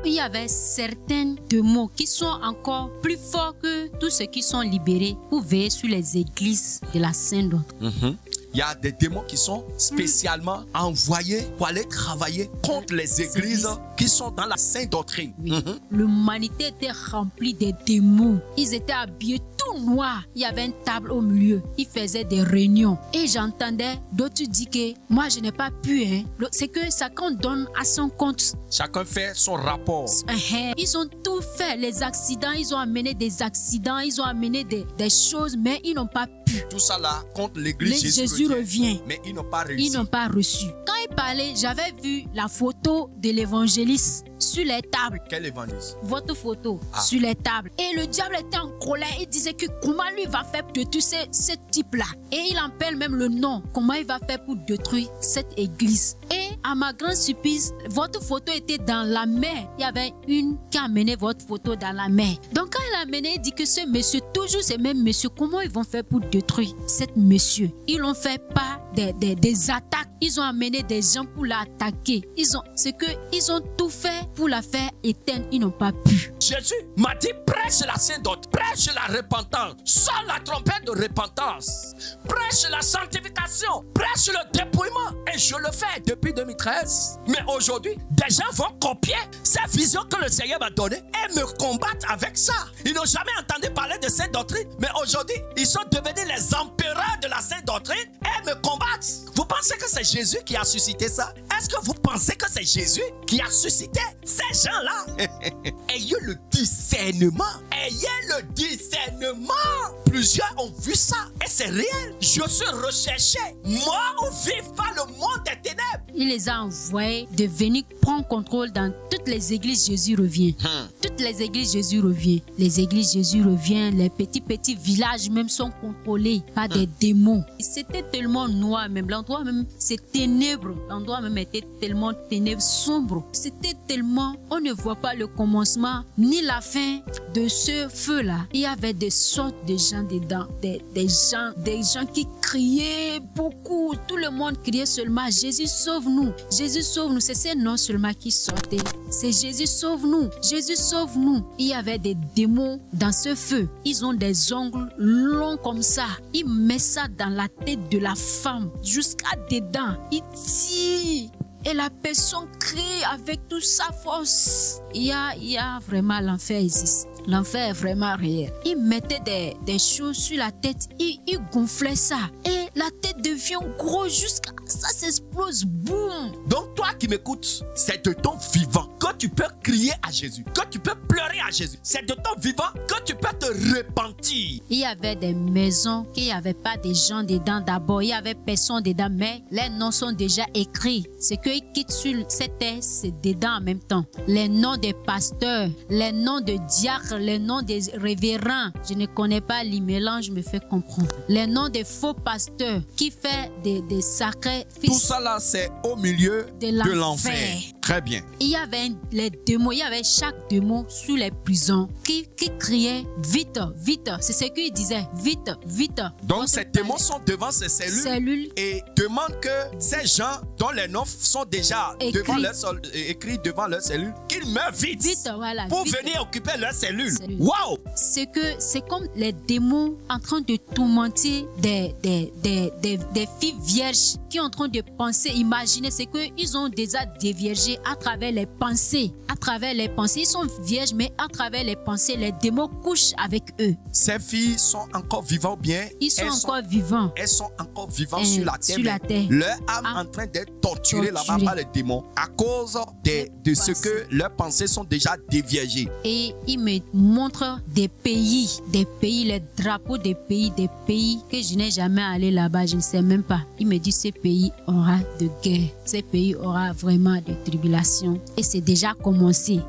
il y avait certains démons qui sont encore plus forts que tous ceux qui sont libérés pour veiller sur les églises de la Sainte Doctrine. Il y a des démons qui sont spécialement envoyés pour aller travailler contre les églises qui sont dans la Sainte Doctrine. Oui. L'humanité était remplie de démons. Ils étaient habillés tout noirs. Il y avait une table au milieu. Ils faisaient des réunions. Et j'entendais d'autres dire que moi je n'ai pas pu. C'est que chacun donne à son compte. Chacun fait son rapport. Ils ont tout fait. Les accidents, ils ont amené des accidents. Ils ont amené des choses, mais ils n'ont pas pu. Tout ça là contre l'église Jésus revient. Mais ils n'ont pas réussi. Ils n'ont pas reçu. Quand il parlait, j'avais vu la photo de l'évangéliste sur les tables. Quel évangéliste? Votre photo sur les tables. Et le diable était en colère. Il disait que comment lui va faire pour détruire ce type-là. Et il appelle même le nom. Comment il va faire pour détruire cette église. Et à ma grande surprise, votre photo était dans la mer. Il y avait une qui a amené votre photo dans la mer. Donc quand il a amené, il dit que ce monsieur, toujours ce même monsieur, comment ils vont faire pour détruire cet monsieur? Ils l'ont fait par des attaques. Ils ont amené des gens pour l'attaquer. Ils ont tout fait pour la faire éteindre. Ils n'ont pas pu. Jésus m'a dit, prêche la Sainte Doctrine, prêche la repentance, sonne la trompette de repentance, prêche la sanctification, prêche le dépouillement. Et je le fais depuis 2013. Mais aujourd'hui, des gens vont copier cette vision que le Seigneur m'a donnée et me combattre avec ça. Ils n'ont jamais entendu parler de cette doctrine, mais aujourd'hui, ils sont devenus les empereurs de la Sainte Doctrine et me combattent. Vous pensez que c'est Jésus qui a suscité ça? Est-ce que vous pensez que c'est Jésus qui a suscité ces gens-là? Ayez le discernement. Ayez le discernement. Plusieurs ont vu ça et c'est réel. Je suis recherché. Moi, on vit pas le monde des ténèbres. Il les a envoyés de venir prendre contrôle dans toutes les églises. Jésus revient. Toutes les églises, Jésus revient. Les églises, Jésus revient. Les petits villages même sont contrôlés par des démons. C'était tellement noir même. L'endroit même, c'est ténèbre. L'endroit même était tellement ténèbre, sombre. C'était tellement, on ne voit pas le commencement ni la fin de ce feu-là. Il y avait des sortes de gens dedans. Des gens qui criaient beaucoup. Tout le monde criait seulement, Jésus sauve-nous. Jésus sauve-nous. C'est ces noms seulement qui sortaient. C'est Jésus sauve-nous. Jésus sauve-nous. Il y avait des démons dans ce feu. Ils ont des ongles longs comme ça. Ils mettent ça dans la tête de la femme jusqu'à dedans. Ils tirent. Et la personne crie avec toute sa force. Il y a vraiment l'enfer existe. L'enfer est vraiment réel. Ils mettaient des choses sur la tête. Ils gonflaient ça. Et la tête devient grosse jusqu'à ça s'explose. Boum. Donc toi qui m'écoutes, c'est de ton vivant que tu peux crier à Jésus. Que tu peux pleurer à Jésus. C'est de ton vivant que tu peux te repentir. Il y avait des maisons qu'il n'y avait pas de gens dedans d'abord. Il y avait personne dedans. Mais les noms sont déjà écrits. Ce qu'ils quittent sur cette terre, c'est dedans en même temps. Les noms des pasteurs, les noms de diacres, les noms des révérends. Je ne connais pas les mélanges, me fait comprendre. Les noms des faux pasteurs qui font des sacrés fils. Tout ça là, c'est au milieu de l'enfer. Très bien. Il y avait les démons, il y avait chaque démon sous les prisons qui criait vite, vite. C'est ce qu'il disait, vite, vite. Donc ces démons sont devant ces cellules et demandent que ces gens dont les noms sont déjà écrits devant leurs cellules, qu'ils meurent vite, voilà, pour venir occuper leurs cellules. Waouh! C'est comme les démons en train de tourmenter des filles vierges qui sont en train de penser, imaginer, c'est qu'ils ont déjà déviergé à travers les pensées. À travers les pensées, ils sont vierges, mais à travers les pensées, les démons couchent avec eux. Ces filles sont encore vivantes ou bien? Ils sont encore vivants. Elles sont encore vivantes sur la terre. Leur âme en train d'être torturée là-bas par les démons à cause de ce que leurs pensées sont déjà déviergées. Et ils me montrent des pays, les drapeaux des pays que je n'ai jamais allé là-bas, je ne sais même pas. Il me dit ce pays aura de guerre, ce pays aura vraiment de tribulation et c'est déjà commencé.